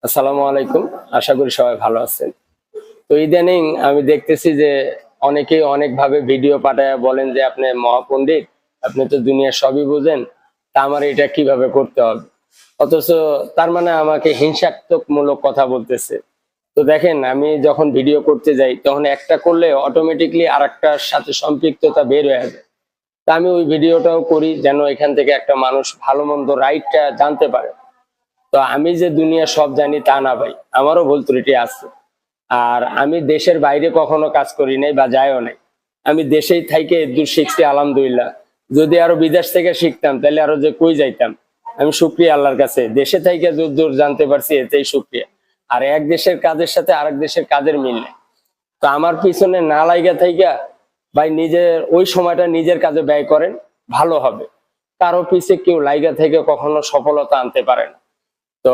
আসসালামু আলাইকুম। আশা করি সবাই ভালো আছেন। তো ইদানিং আমি দেখতেছি যে অনেকেই অনেকভাবে ভিডিও পাঠায়া বলেন যে, "আপনি মহাপণ্ডিত, আপনি তো দুনিয়ার সবই বোঝেন। তা আমার এটা কিভাবে করতে হবে?" অথচ তার মানে আমাকে হিংসাত্মকমূলক কথা বলতেছে। তো দেখেন আমি যখন ভিডিও করতে যাই তখন একটা করলে অটোমেটিক্যালি আরেকটার সাথে সম্পৃক্ততা বের হয়ে যায়। তা আমি ওই ভিডিওটাও করি যেন এখান থেকে একটা মানুষ ভালো মন্দ রাইটটা জানতে পারে। তো আমি যে দুনিয়ার সব জানি তা না ভাই। আমারও ভুল ত্রুটি আছে। আর আমি দেশের বাইরে কখনো কাজ করি নাই বা যাইও নাই। আমি দেশেই থাইকে এদ্দুর শিখছি আলহামদুলিল্লাহ। যদি আরো বিদেশ থেকে শিখতাম তাহলে আরো যে কই যাইতাম। আমি শুকরিয়া আল্লাহর কাছে। দেশে থাইকে যদ্দুর জানতে পারছি এতেই শুকরিয়া। আর এক দেশের কাজের সাথে আরেক দেশের কাজের মিল নেই। তো আমার পিছনে না লাইগা থাইকা ভাই নিজের ওই সময়টা নিজের কাজে ব্যয় করেন, ভালো হবে। কারো পিছে কেউ লাইগা থেকে কখনো সফলতা আনতে পারে না। তো